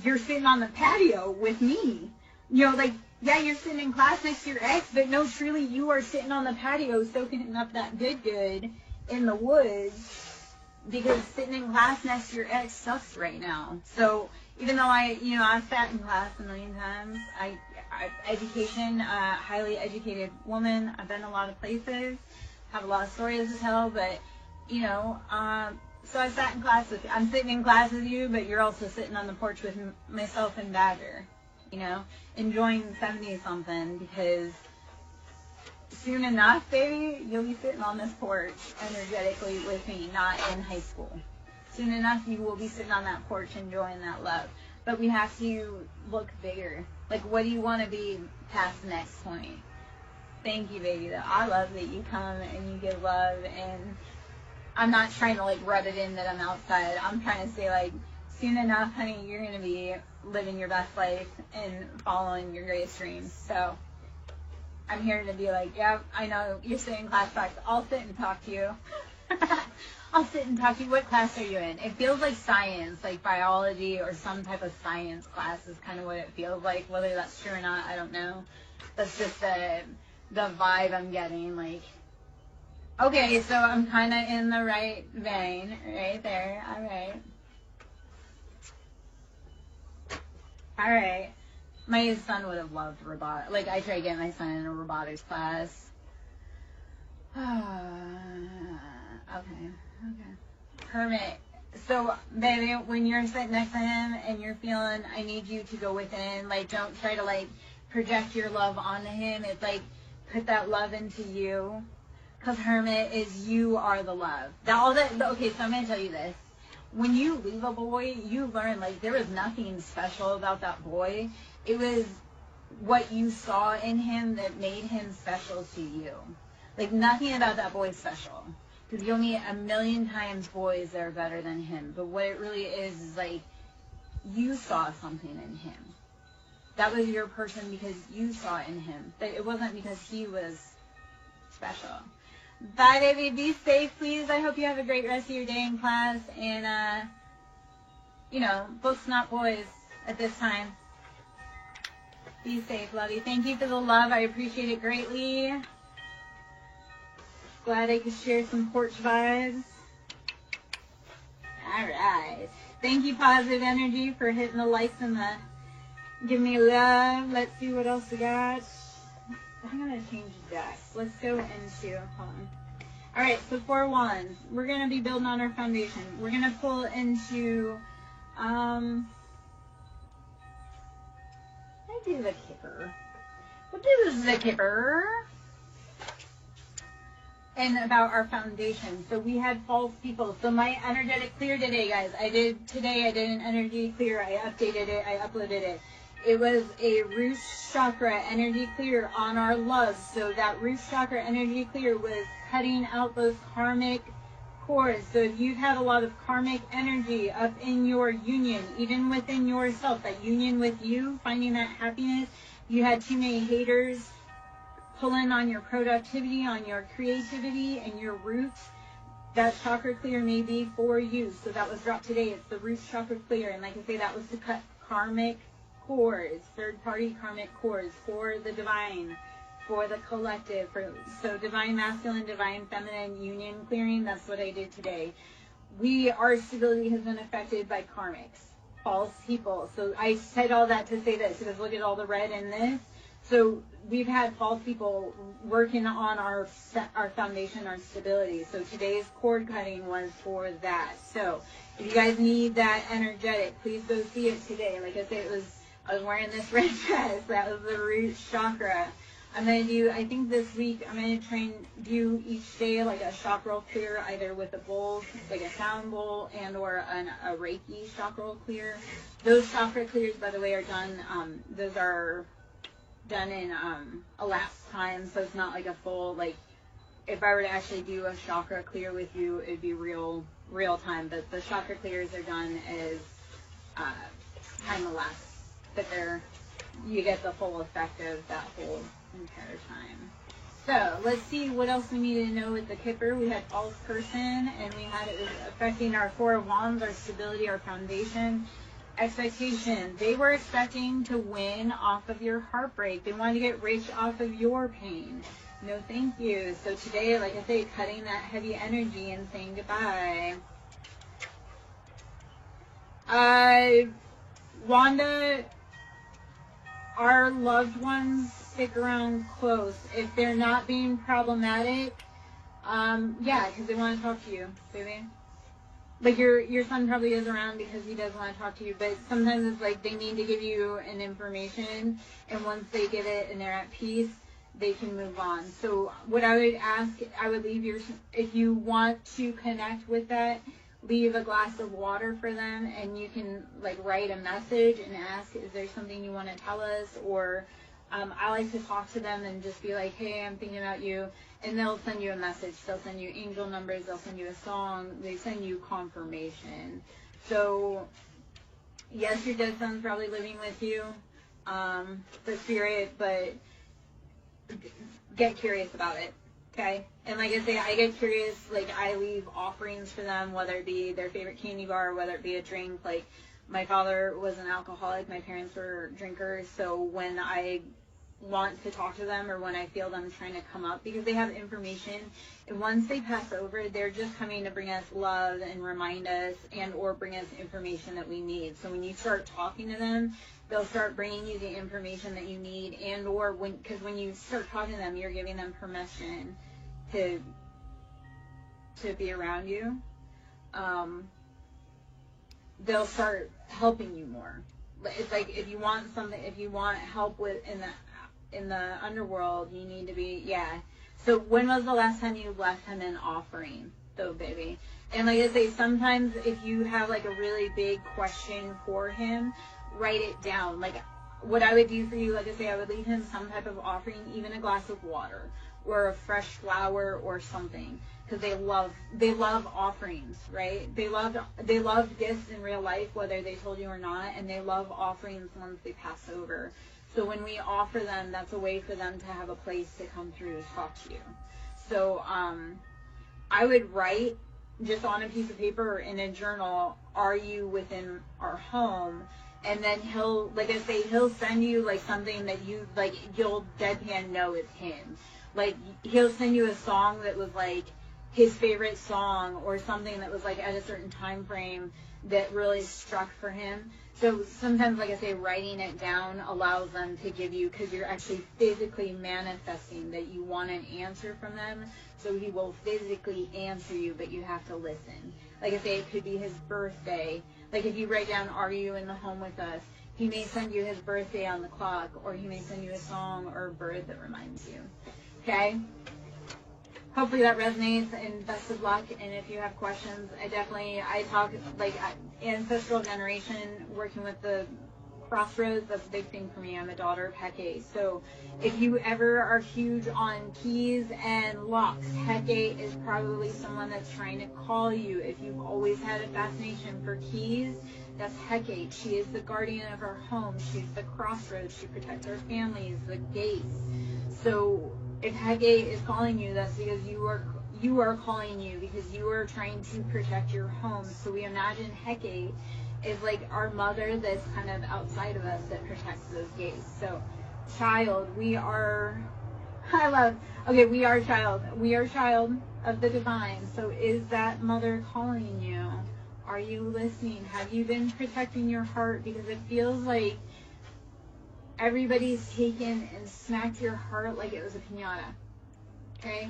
Speaker 1: you're sitting on the patio with me. You know, like, yeah, you're sitting in class next to your ex, but no, truly, you are sitting on the patio soaking up that good in the woods, because sitting in class next to your ex sucks right now. So even though I've sat in class a million times, education, highly educated woman, I've been a lot of places, have a lot of stories to tell, but, so I sat in class with you. I'm sitting in class with you, but you're also sitting on the porch with myself and Badger, enjoying 70-something, because soon enough, baby, you'll be sitting on this porch energetically with me, not in high school. Soon enough, you will be sitting on that porch enjoying that love. But we have to look bigger. Like, what do you want to be past the next point? Thank you, baby. I love that you come and you give love, and I'm not trying to, like, rub it in that I'm outside. I'm trying to say, like, soon enough, honey, you're going to be living your best life and following your greatest dreams. So I'm here to be like, yeah, I know you're sitting in class practice. I'll sit and talk to you. I'll sit and talk to you. What class are you in? It feels like science, like biology or some type of science class is kind of what it feels like. Whether that's true or not, I don't know. That's just the vibe I'm getting. Like, okay, so I'm kind of in the right vein right there. All right. All right. My son would have loved robotics. Like, I tried to get my son in a robotics class. Okay. Hermit. So, baby, when you're sitting next to him and you're feeling, I need you to go within, like, don't try to, like, project your love onto him. It's like, put that love into you. Because Hermit is, you are the love. Okay, so I'm going to tell you this. When you leave a boy, you learn, like, there was nothing special about that boy. It was what you saw in him that made him special to you. Like, nothing about that boy is special. Because you'll meet a million times boys that are better than him. But what it really is like, you saw something in him. That was your person because you saw it in him. But it wasn't because he was special. Bye, baby. Be safe, please. I hope you have a great rest of your day in class. And, books, not boys at this time. Be safe, love you. Thank you for the love. I appreciate it greatly. Glad I could share some porch vibes. All right. Thank you, Positive Energy, for hitting the likes and the give me love. Let's see what else we got. I'm going to change the decks. Let's go into, hold on. All right, so 4 wands. We're going to be building on our foundation. We're going to pull into, let's do the Kipper. We'll do the Kipper. And about our foundation. So we had false people. So my energetic clear today, guys. I did an energy clear. I updated it. I uploaded it. It was a root chakra energy clear on our love. So that root chakra energy clear was cutting out those karmic cords. So if you've had a lot of karmic energy up in your union, even within yourself, that union with you, finding that happiness, you had too many haters, pulling on your productivity, on your creativity, and your roots, that chakra clear may be for you. So that was dropped today. It's the root chakra clear. And like I say, that was to cut karmic cords, third-party karmic cords for the divine, for the collective. So divine masculine, divine feminine union clearing, that's what I did today. Our stability has been affected by karmics, false people. So I said all that to say this, because look at all the red in this. So we've had false people working on our foundation, our stability. So today's cord cutting was for that. So if you guys need that energetic, please go see it today. Like I said, I was wearing this red dress. That was the root chakra. I'm going to do, I think this week, I'm going to do each day like a chakra clear, either with a bowl, like a sound bowl, and or a Reiki chakra clear. Those chakra clears, by the way, are done, those are done in elapsed time, so it's not like a full, like, if I were to actually do a chakra clear with you, it'd be real time, but the chakra clears are done as time elapsed, but you get the full effect of that whole entire time. So let's see what else we need to know with the Kipper. We had false person, and we had it was affecting our 4 of Wands, our stability, our foundation, expectation. They were expecting to win off of your heartbreak. They wanted to get rich off of your pain. No, thank you. So today, like I say, cutting that heavy energy and saying goodbye. Wanda, our loved ones stick around close. If they're not being problematic, yeah, because they want to talk to you, baby. Like your son probably is around because he does want to talk to you, but sometimes it's like they need to give you an information, and once they get it and they're at peace, they can move on. So what I would ask, I would leave if you want to connect with that, leave a glass of water for them, and you can like write a message and ask, is there something you want to tell us? Or I like to talk to them and just be like, hey, I'm thinking about you, and they'll send you a message. They'll send you angel numbers, they'll send you a song, they send you confirmation. So yes, your dead son's probably living with you, the spirit, but get curious about it. Okay, and like I say, I get curious, like I leave offerings for them, whether it be their favorite candy bar, whether it be a drink. Like my father was an alcoholic, my parents were drinkers, so when I want to talk to them or when I feel them trying to come up, because they have information, and once they pass over, they're just coming to bring us love and remind us and or bring us information that we need. So when you start talking to them, they'll start bringing you the information that you need, and or because when you start talking to them, you're giving them permission to be around you. They'll start helping you more. It's like if you want help with in the underworld, you need to be, yeah. So when was the last time you left him an offering, though, baby? And like I say, sometimes if you have like a really big question for him, write it down. Like what I would do for you, like I say, I would leave him some type of offering, even a glass of water or a fresh flower or something, because they love offerings, right? They love gifts in real life, whether they told you or not, and they love offerings once they pass over. So when we offer them, that's a way for them to have a place to come through to talk to you. So I would write just on a piece of paper or in a journal, are you within our home? And then he'll, like I say, he'll send you like something that you, like, you'll deadpan know it's him. Like he'll send you a song that was like his favorite song, or something that was like at a certain time frame that really struck for him. So sometimes, like I say, writing it down allows them to give you, because you're actually physically manifesting that you want an answer from them. So he will physically answer you, but you have to listen. Like I say, it could be his birthday. Like if you write down, are you in the home with us? He may send you his birthday on the clock, or he may send you a song or a bird that reminds you. Okay? Hopefully that resonates, and best of luck. And if you have questions, I talk like ancestral generation, working with the crossroads, that's a big thing for me. I'm a daughter of Hecate. So if you ever are huge on keys and locks, Hecate is probably someone that's trying to call you. If you've always had a fascination for keys, that's Hecate. She is the guardian of our home. She's the crossroads. She protects our families, the gates. So if Hecate is calling you, that's because you are calling you, because you are trying to protect your home. So we imagine Hecate is like our mother that's kind of outside of us that protects those gates. So child, we are child. We are child of the divine. So is that mother calling you? Are you listening? Have you been protecting your heart? Because it feels like everybody's taken and smacked your heart like it was a piñata. Okay?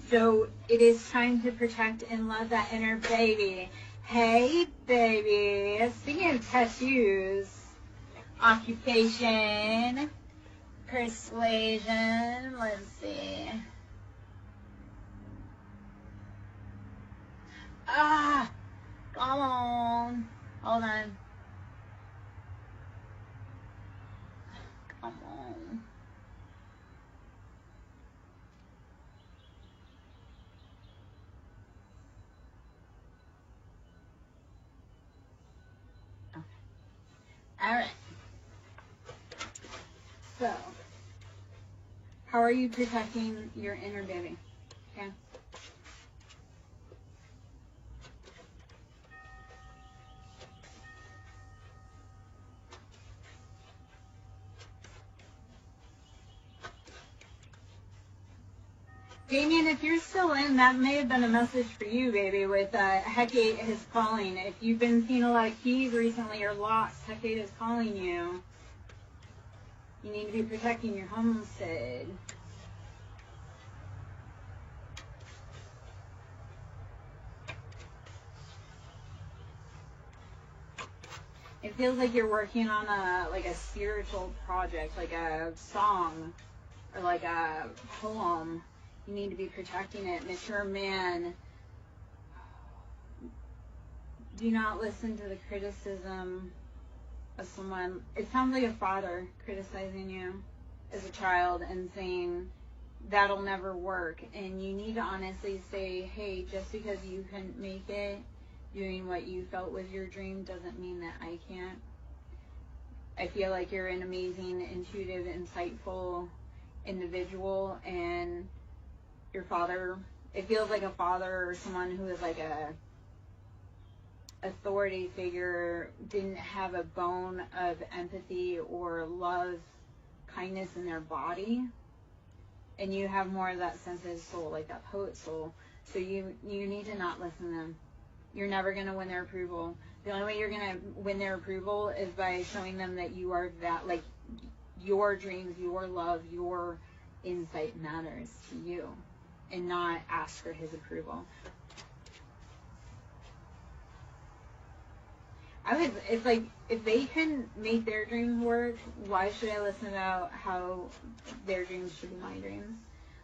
Speaker 1: So it is time to protect and love that inner baby. Hey, baby. Speaking of tattoos, occupation, Persuasion. Let's see. Ah! Come on. Hold on. Come on. Okay. All right. So, how are you protecting your inner baby? Okay. Damien, if you're still in, that may have been a message for you, baby, with Hecate is calling. If you've been seeing a lot of keys recently or lost, Hecate is calling you. You need to be protecting your homestead. It feels like you're working on a spiritual project, like a song or like a poem. You need to be protecting it. Mature man, do not listen to the criticism of someone. It sounds like a father criticizing you as a child and saying that'll never work. And you need to honestly say, hey, just because you couldn't make it doing what you felt was your dream doesn't mean that I can't. I feel like you're an amazing, intuitive, insightful individual, and your father, it feels like a father or someone who is like a authority figure didn't have a bone of empathy or love, kindness in their body, and you have more of that sensitive soul, like that poet soul. So you need to not listen to them. You're never going to win their approval. The only way you're going to win their approval is by showing them that you are that, like, your dreams, your love, your insight matters to you, and not ask for his approval. It's like, if they can make their dreams work, why should I listen about how their dreams should be my dreams?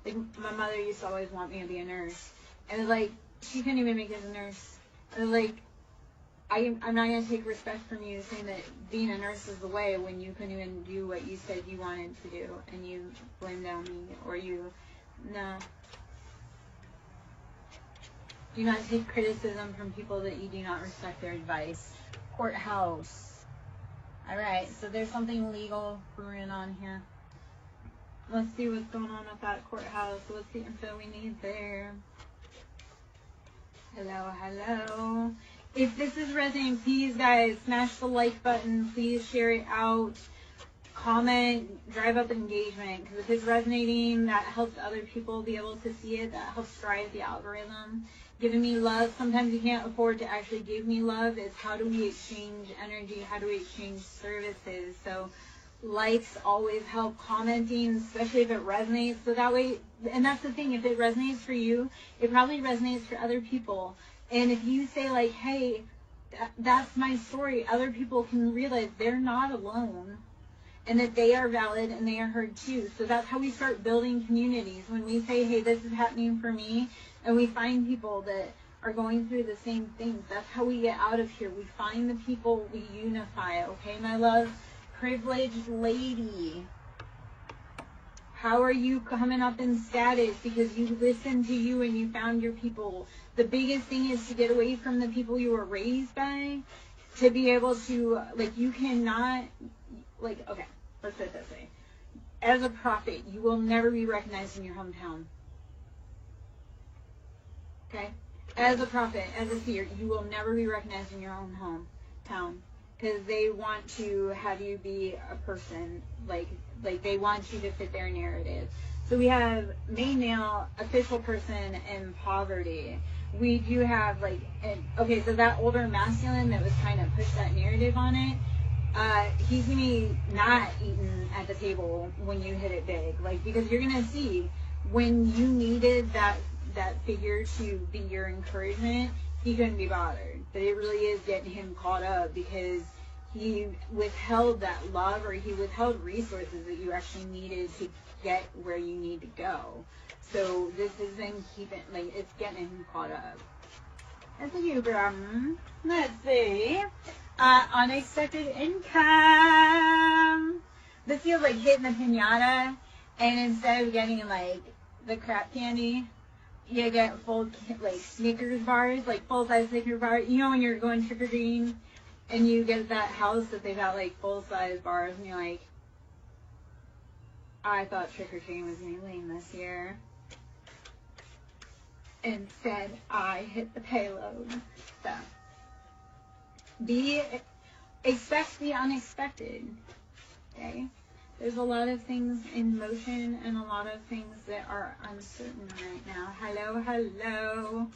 Speaker 1: Like, my mother used to always want me to be a nurse. And it's like, she couldn't even make it as a nurse. And it's like, I'm not going to take respect from you saying that being a nurse is the way when you couldn't even do what you said you wanted to do. And you blamed on me. Or no. Do not take criticism from people that you do not respect their advice. Courthouse. Alright, so there's something legal brewing on here. Let's see what's going on at that courthouse. What's the info we need there? Hello, hello. If this is resonating, please, guys, smash the like button. Please share it out. Comment, drive up engagement. Because if it's resonating, that helps other people be able to see it. That helps drive the algorithm. Giving me love. Sometimes you can't afford to actually give me love. It's how do we exchange energy? How do we exchange services? So likes always help. Commenting, especially if it resonates. So that way, and that's the thing, if it resonates for you, it probably resonates for other people. And if you say like, hey, that's my story, other people can realize they're not alone and that they are valid and they are heard too. So that's how we start building communities. When we say, hey, this is happening for me, and we find people that are going through the same things, that's how we get out of here. We find the people, we unify, okay, my love? Privileged lady. How are you coming up in status? Because you listened to you and you found your people. The biggest thing is to get away from the people you were raised by, to be able to, like, you cannot, like, okay, let's put it this way. As a prophet, you will never be recognized in your hometown. Okay? As a prophet, as a seer, you will never be recognized in your own hometown. Because they want to have you be a person, like they want you to fit their narrative. So we have main male, official person, and poverty. We do have okay, so that older masculine that was trying to push that narrative on it, he's gonna be not eating at the table when you hit it big, because you're gonna see when you needed that figure to be your encouragement, he couldn't be bothered. But it really is getting him caught up because he withheld that love, or he withheld resources that you actually needed to get where you need to go. So this isn't keeping, like, it's getting him caught up. That's a new problem. Let's see. Unexpected income. This feels like hitting the pinata, and instead of getting, like, the crap candy, you get full, like, Snickers bars, like, full-size Snickers bars. You know when you're going trick-or-treating, and you get that house that they've got, like, full-size bars, and you're like, I thought trick-or-treating was going to be lame this year. Instead, I hit the payload. So, expect the unexpected. Okay? There's a lot of things in motion and a lot of things that are uncertain right now. Hello, hello.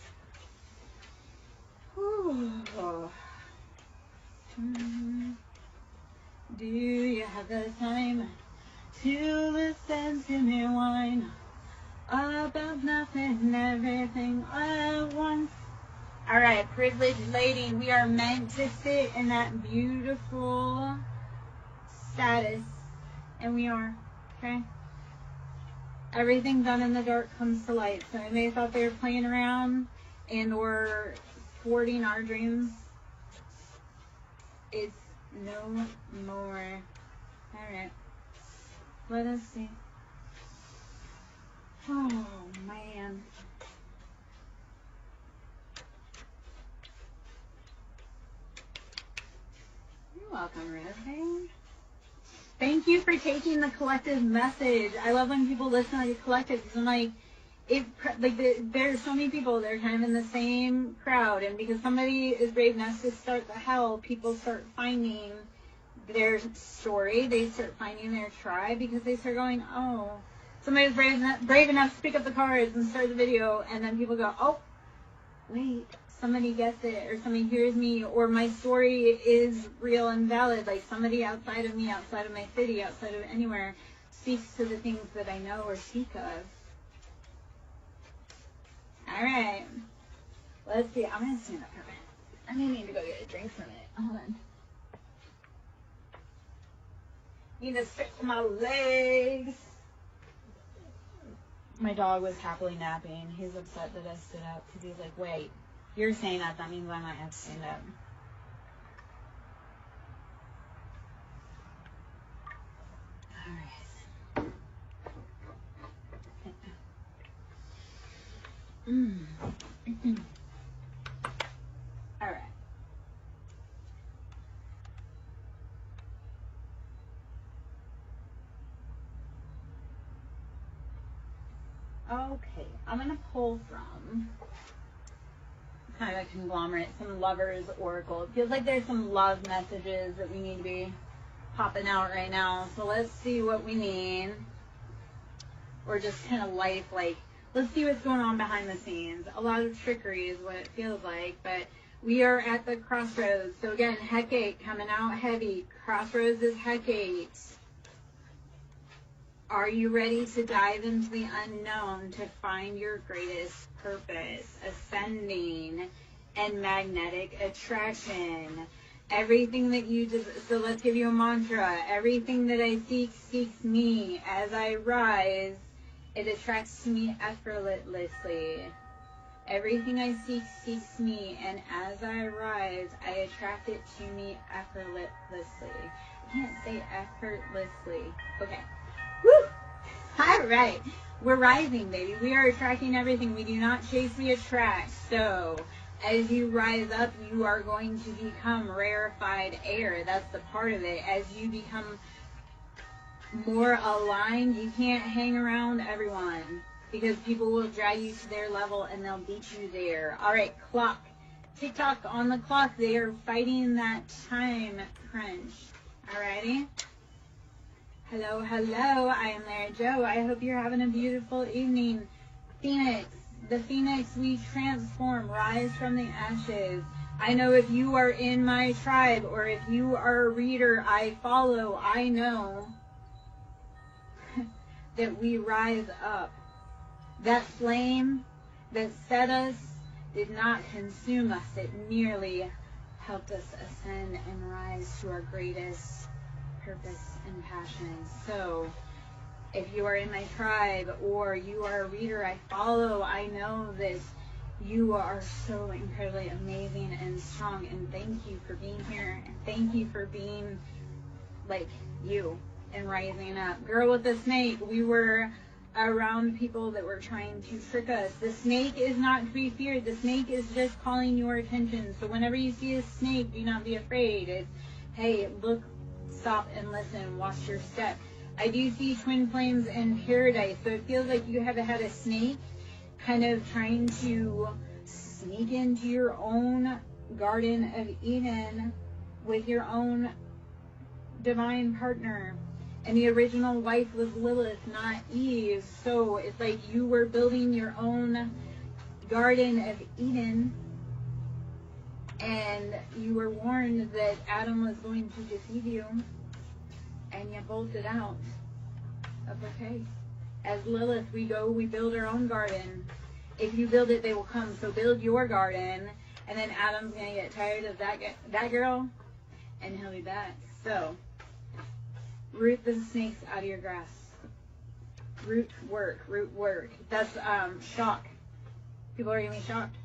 Speaker 1: Whew. Do you have the time to listen to me whine about nothing and everything at once? Alright, privileged lady, we are meant to sit in that beautiful status, and we are, okay? Everything done in the dark comes to light. So they thought they were playing around and were thwarting our dreams. It's no more. Alright, let us see. Oh, man. You're welcome, Rose. Thank you for taking the collective message. I love when people listen like a collective, because I'm like, there's so many people that are kind of in the same crowd, and because somebody is brave enough to start the hell, people start finding their story, they start finding their tribe, because they start going, oh, somebody was brave enough to pick up the cards and start the video, and then people go, oh, wait, somebody gets it, or somebody hears me, or my story is real and valid, like somebody outside of me, outside of my city, outside of anywhere, speaks to the things that I know or speak of. Alright, let's see, I'm going to stand up for a minute. I may need to go get a drink for a minute. Hold on. Need to stretch my legs. My dog was happily napping. He's upset that I stood up because he's like, wait, you're saying that means I might have to stand up. All right. Okay, I'm going to pull from kind of a conglomerate, some lovers oracle. It feels like there's some love messages that we need to be popping out right now. So let's see what we need. Or just kind of life, like, let's see what's going on behind the scenes. A lot of trickery is what it feels like, but we are at the crossroads. So again, Hecate coming out heavy. Crossroads is Hecate. Are you ready to dive into the unknown to find your greatest purpose? Ascending and magnetic attraction. Everything that you just, so let's give you a mantra. Everything that I seek seeks me. As I rise, it attracts to me effortlessly. Everything I seek seeks me, and as I rise, I attract it to me effortlessly. I can't say effortlessly. Okay. Woo! All right. We're rising, baby. We are attracting everything. We do not chase, we attract. So, as you rise up, you are going to become rarefied air. That's the part of it. As you become more aligned, you can't hang around everyone, because people will drag you to their level and they'll beat you there. All right, clock. Tick-tock on the clock. They are fighting that time crunch. Alrighty. Hello, hello. I am Larry Joe. I hope you're having a beautiful evening. Phoenix. The Phoenix, we transform. Rise from the ashes. I know if you are in my tribe, or if you are a reader I follow, I know that we rise up. That flame that set us did not consume us. It merely helped us ascend and rise to our greatest purpose and passion. So if you are in my tribe or you are a reader I follow, I know that you are so incredibly amazing and strong, and thank you for being here, and thank you for being like you and rising up. Girl with the snake, we were around people that were trying to trick us. The snake is not to be feared. The snake is just calling your attention. So whenever you see a snake, do not be afraid. It's, hey, look, stop and listen, watch your step. I do see twin flames in paradise, so it feels like you have had a snake kind of trying to sneak into your own Garden of Eden with your own divine partner. And the original wife was Lilith, not Eve. So it's like you were building your own Garden of Eden, and you were warned that Adam was going to deceive you, and you bolted out of okay. As Lilith, we build our own garden. If you build it, they will come. So build your garden, and then Adam's going to get tired of that girl, and he'll be back. So root the snakes out of your grass. Root work. That's shock. People are going to be shocked.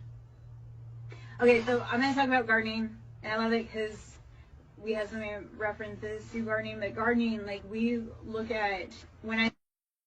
Speaker 1: Okay, so I'm going to talk about gardening, and I love it because we have so many references to gardening, but gardening, like we look at, when I